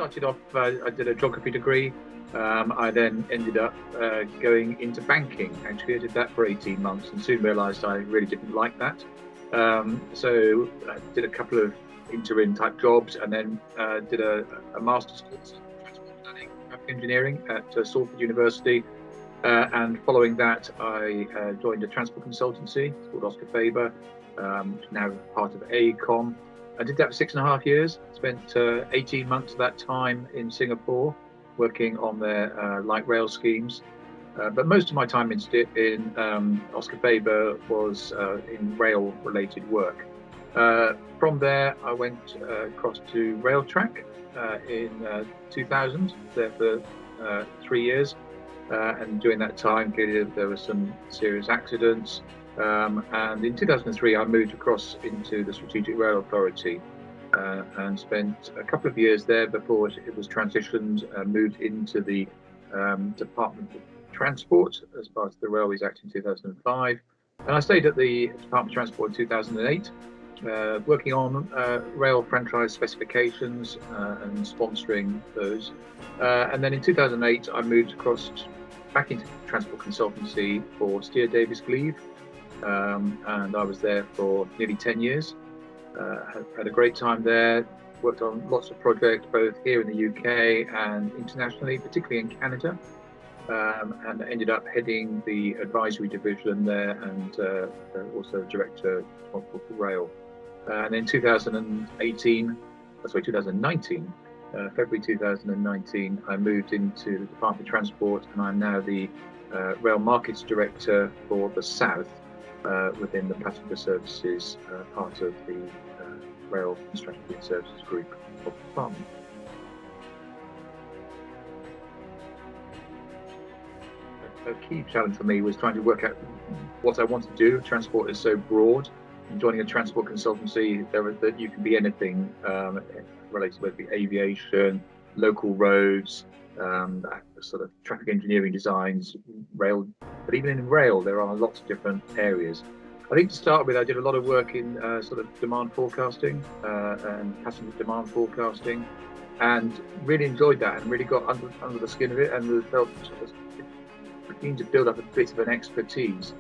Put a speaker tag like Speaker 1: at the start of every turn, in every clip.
Speaker 1: started off, I did a geography degree. I then ended up going into banking. Actually, I did that for 18 months and soon realised I really didn't like that. So I did a couple of interim type jobs and then did a master's course in transport planning, traffic engineering at Salford University. And following that, I joined a transport consultancy called Oscar Faber, now part of AECOM. I did that for 6.5 years, spent 18 months of that time in Singapore, working on their light rail schemes. But most of my time in Oscar Faber was in rail-related work. From there, I went across to Railtrack in 2000, there for 3 years. And during that time period, there were some serious accidents. And in 2003, I moved across into the Strategic Rail Authority and spent a couple of years there before it was transitioned and moved into the Department of Transport as part of the Railways Act in 2005. And I stayed at the Department of Transport in 2008, working on rail franchise specifications and sponsoring those. And then in 2008, I moved across back into transport consultancy for Steer Davis Gleave. And I was there for nearly 10 years. Had a great time there, worked on lots of projects both here in the UK and internationally, particularly in Canada, and ended up heading the advisory division there and also director responsible for rail. And in 2019, February 2019, I moved into the Department of Transport and I'm now the Rail Markets Director for the South within the Passenger Services part of the Rail and Strategy and Services Group of the Department. A key challenge for me was trying to work out what I want to do. Transport is so broad. And joining a transport consultancy, that you can be anything related to the aviation, local roads, sort of traffic engineering designs, rail. But even in rail, there are lots of different areas. I think to start with, I did a lot of work in sort of demand forecasting and passenger demand forecasting, and really enjoyed that and really got under the skin of it and felt sort of keen to build up a bit of an expertise.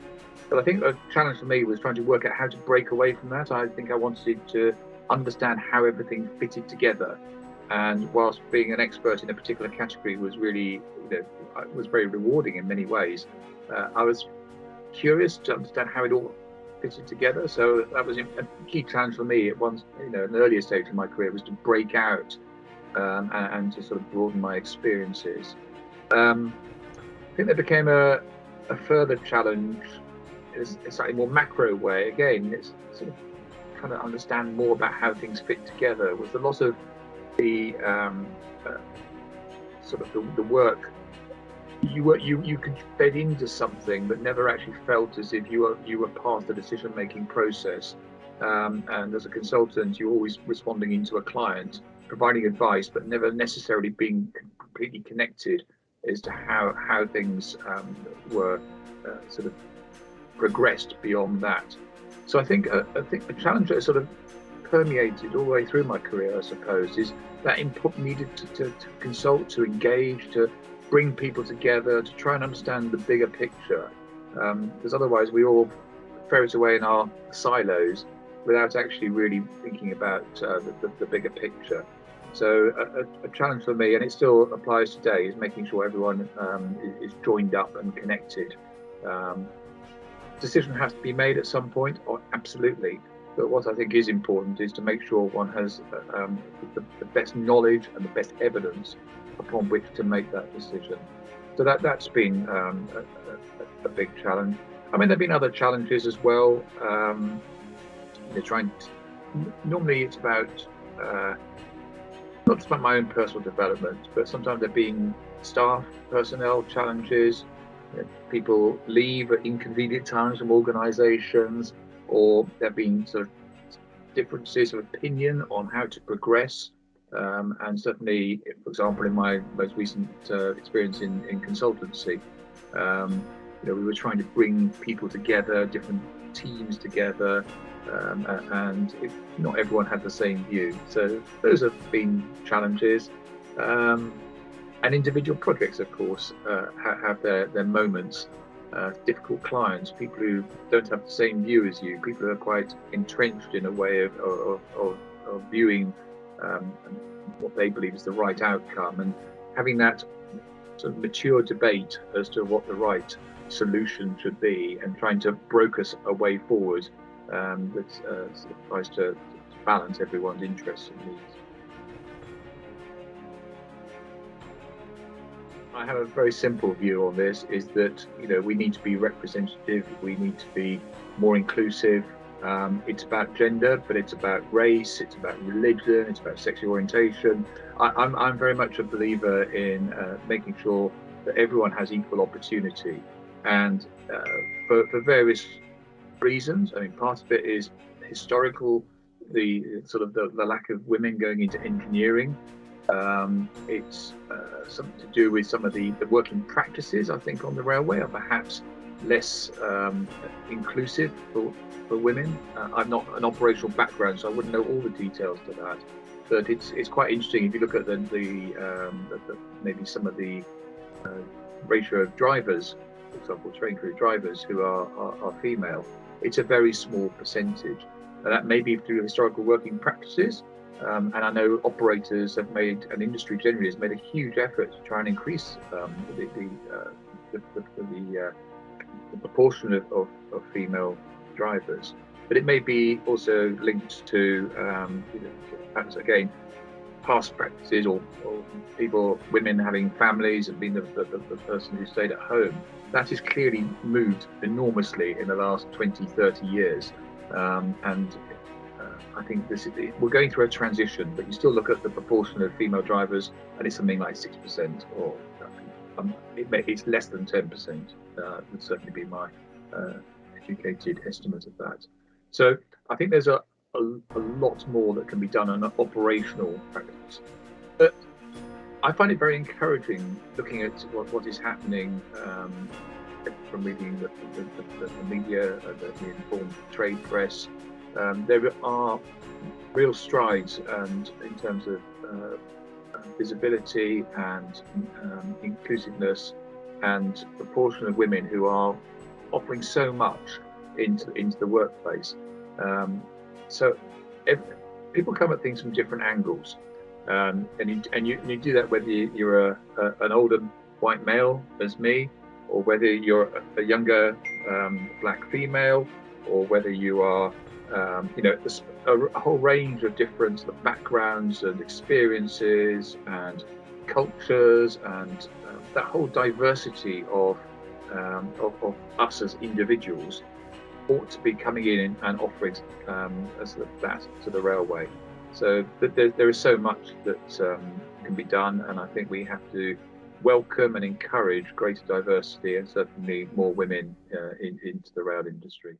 Speaker 1: But I think a challenge for me was trying to work out how to break away from that. I think I wanted to understand how everything fitted together. And whilst being an expert in a particular category was really, was very rewarding in many ways, I was curious to understand how it all fitted together. So that was a key challenge for me at once, in an earlier stage of my career, was to break out and to sort of broaden my experiences. I think there became a further challenge in a slightly more macro way. Again, it's sort of trying to understand more about how things fit together. Was a lot of the sort of the work you could bed into something, but never actually felt as if you were part of the decision-making process. And as a consultant, you're always responding into a client, providing advice, but never necessarily being completely connected as to how things were sort of progressed beyond that. So I think the challenge that sort of permeated all the way through my career, I suppose, is that input needed to consult, to engage, to bring people together, to try and understand the bigger picture. Because otherwise we all ferret away in our silos without actually really thinking about the bigger picture. So a challenge for me, and it still applies today, is making sure everyone is joined up and connected. Decision has to be made at some point, or absolutely. But what I think is important is to make sure one has the best knowledge and the best evidence upon which to make that decision. So that's been a big challenge. I mean, there have been other challenges as well. Normally it's about not just about my own personal development, but sometimes there have been staff, personnel challenges. People leave at inconvenient times from organisations, or there have been sort of differences of opinion on how to progress. And certainly, for example, in my most recent experience in consultancy, we were trying to bring people together, different teams together, and not everyone had the same view. So those have been challenges. Um, and individual projects, of course, have their moments. Difficult clients, people who don't have the same view as you, people who are quite entrenched in a way of viewing what they believe is the right outcome, and having that sort of mature debate as to what the right solution should be, and trying to broker a way forward that sort of tries to balance everyone's interests and needs. I have a very simple view on this, is that we need to be representative, we need to be more inclusive. It's about gender, but it's about race, it's about religion, it's about sexual orientation. I'm very much a believer in making sure that everyone has equal opportunity, and for various reasons. I mean, part of it is historical, the lack of women going into engineering. It's something to do with some of the working practices, I think, on the railway are perhaps less inclusive for women. I'm not an operational background, so I wouldn't know all the details to that. But it's quite interesting if you look at maybe some of the ratio of drivers, for example, train crew drivers who are female. It's a very small percentage, and that may be through historical working practices. And I know operators have made, and industry generally has made a huge effort to try and increase the proportion of female drivers. But it may be also linked to perhaps again past practices, or women having families and being the person who stayed at home. That has clearly moved enormously in the last 20, 30 years, and I think we're going through a transition, but you still look at the proportion of female drivers, and it's something like 6%, or it's less than 10%. Would certainly be my educated estimate of that. So I think there's a lot more that can be done on an operational practice. But I find it very encouraging looking at what is happening from reading the media, the informed trade press. There are real strides, and in terms of visibility and inclusiveness, and proportion of women who are offering so much into the workplace. So people come at things from different angles, and you do that whether you're an older white male as me, or whether you're a younger black female, or whether you are a whole range of different sort of backgrounds and experiences and cultures, and that whole diversity of us as individuals ought to be coming in and offering that to the railway. So there is so much that can be done, and I think we have to welcome and encourage greater diversity, and certainly more women into the rail industry.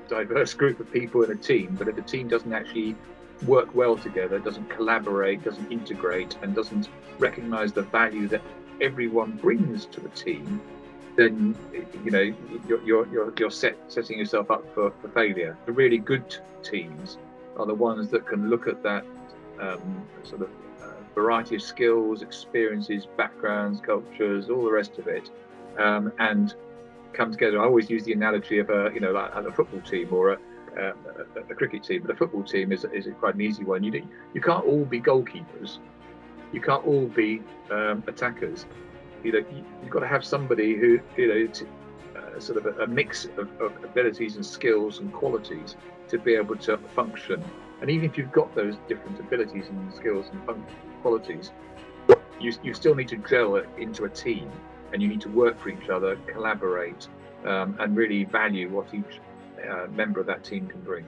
Speaker 1: Diverse group of people in a team, but if the team doesn't actually work well together, doesn't collaborate, doesn't integrate, and doesn't recognize the value that everyone brings to the team, then you're setting yourself up for failure. The really good teams are the ones that can look at that variety of skills, experiences, backgrounds, cultures, all the rest of it, and come together. I always use the analogy of a football team or a cricket team, but a football team is quite an easy one. You can't all be goalkeepers, you can't all be attackers. You've got to have somebody who sort of a mix of abilities and skills and qualities to be able to function. And even if you've got those different abilities and skills and qualities, you still need to gel into a team, and you need to work for each other, collaborate, and really value what each member of that team can bring.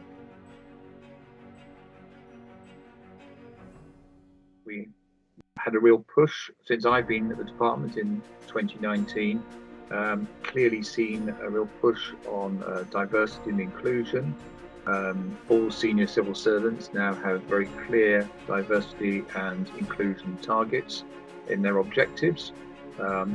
Speaker 1: We had a real push since I've been at the department in 2019, clearly seen a real push on diversity and inclusion. All senior civil servants now have very clear diversity and inclusion targets in their objectives,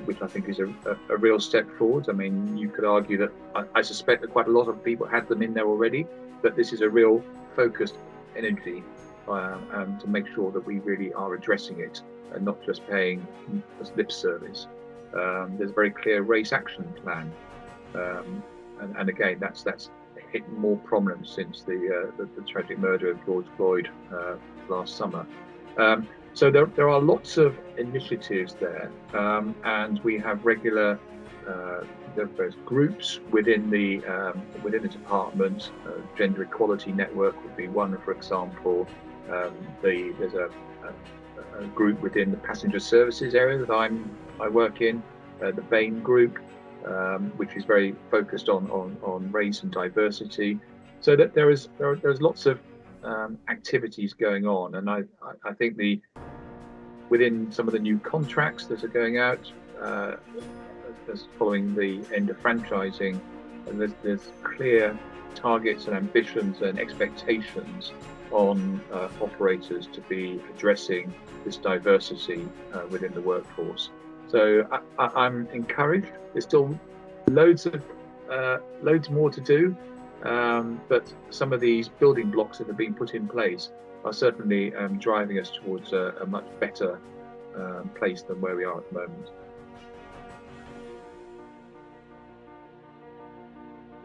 Speaker 1: which I think is a real step forward. I mean, you could argue that I suspect that quite a lot of people had them in there already, but this is a real focused energy to make sure that we really are addressing it and not just paying lip service. There's a very clear race action plan, and again, that's hit more prominent since the tragic murder of George Floyd last summer. So there are lots of initiatives there, and we have regular there's groups within the department. Gender Equality Network would be one, for example. There's a group within the passenger services area that I work in, the Bain Group, which is very focused on race and diversity. So that there's lots of activities going on, and I think within some of the new contracts that are going out, as following the end of franchising, and there's clear targets and ambitions and expectations on operators to be addressing this diversity within the workforce. So I'm encouraged. There's still loads more to do, but some of these building blocks that have been put in place are certainly driving us towards a much better place than where we are at the moment.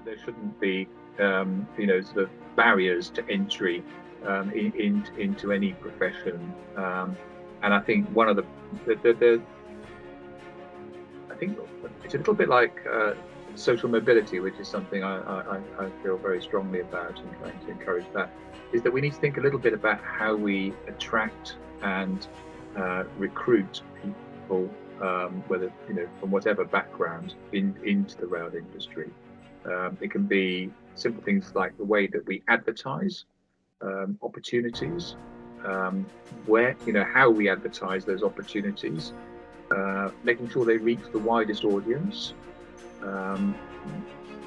Speaker 1: There shouldn't be sort of barriers to entry into any profession, and I think one of I think it's a little bit like social mobility, which is something I feel very strongly about and trying to encourage that, is that we need to think a little bit about how we attract and recruit people, whether from whatever background, into the rail industry. It can be simple things like the way that we advertise opportunities, where how we advertise those opportunities, making sure they reach the widest audience,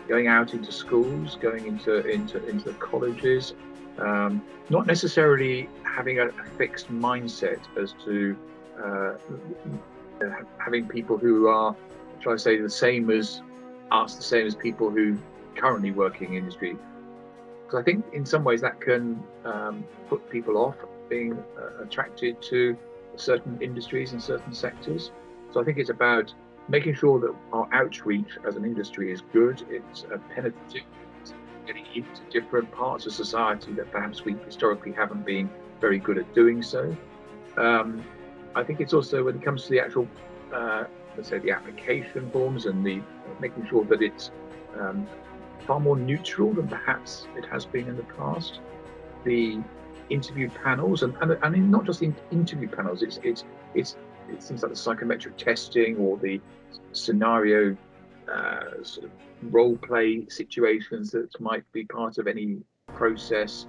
Speaker 1: going out into schools, going into the colleges, not necessarily having a fixed mindset as to having people who are, shall I say, the same as us, the same as people who currently working in industry. Because I think in some ways that can put people off being attracted to certain industries and certain sectors. So I think it's about making sure that our outreach as an industry is good, it's penetrative, it's getting into different parts of society that perhaps we historically haven't been very good at doing so. I think it's also, when it comes to the actual, let's say, the application forms and the making sure that it's far more neutral than perhaps it has been in the past. The interview panels, and not just in interview panels, it's things like the psychometric testing or the scenario sort of role play situations that might be part of any process,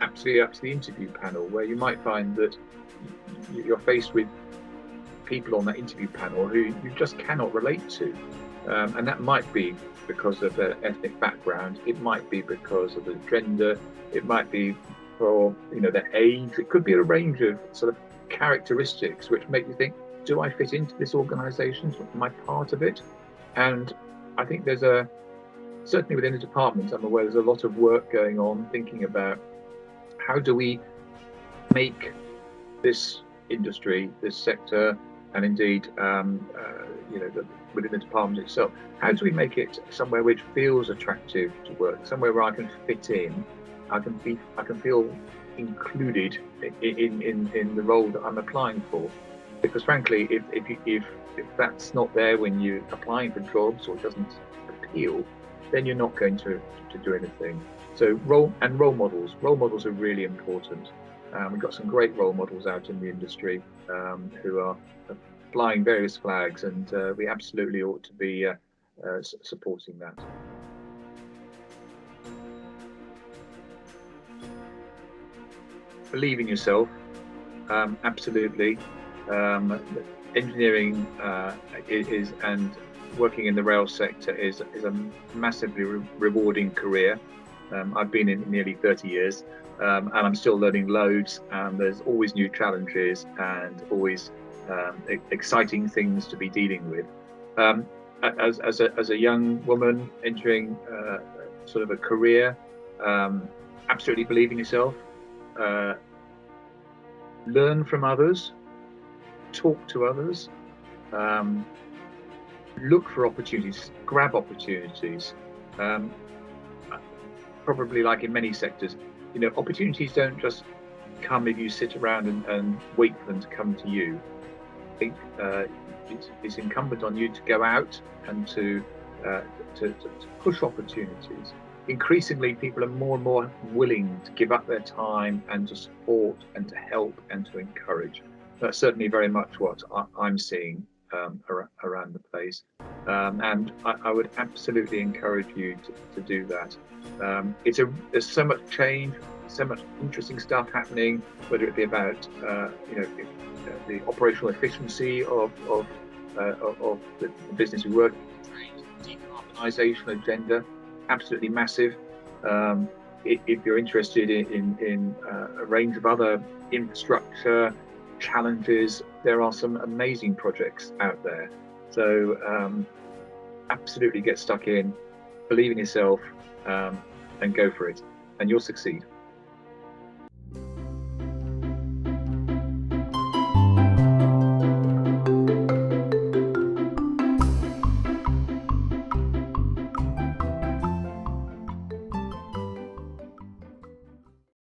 Speaker 1: absolutely up to the interview panel, where you might find that you're faced with people on that interview panel who you just cannot relate to, and that might be because of their ethnic background, it might be because of the gender, it might be for their age, it could be a range of sort of characteristics which make you think, do I fit into this organisation? Am I part of it? And I think there's certainly within the department, I'm aware there's a lot of work going on thinking about how do we make this industry, this sector, and indeed within the department itself, how do we make it somewhere which feels attractive to work, somewhere where I can fit in, I can feel included in the role that I'm applying for. Because frankly, if that's not there when you're applying for jobs, or it doesn't appeal, then you're not going to do anything. So role models are really important. We've got some great role models out in the industry who are flying various flags, and we absolutely ought to be supporting that. Believe in yourself, absolutely. Engineering is, and working in the rail sector is a massively rewarding career. I've been in nearly 30 years, and I'm still learning loads. There's always new challenges and always exciting things to be dealing with. As a young woman entering sort of a career, Absolutely believe in yourself. Learn from others. Talk to others. Look for opportunities. Grab opportunities. Probably like in many sectors, opportunities don't just come if you sit around and wait for them to come to you. I think it's incumbent on you to go out and to push opportunities. Increasingly, people are more and more willing to give up their time and to support and to help and to encourage. That's certainly very much what I'm seeing around the place. And I would absolutely encourage you to do that. There's so much change, so much interesting stuff happening, whether it be about the operational efficiency of the business we work in, decarbonisation agenda, absolutely massive. If you're interested in a range of other infrastructure challenges, there are some amazing projects out there. So absolutely get stuck in, believe in yourself, and go for it, and you'll succeed.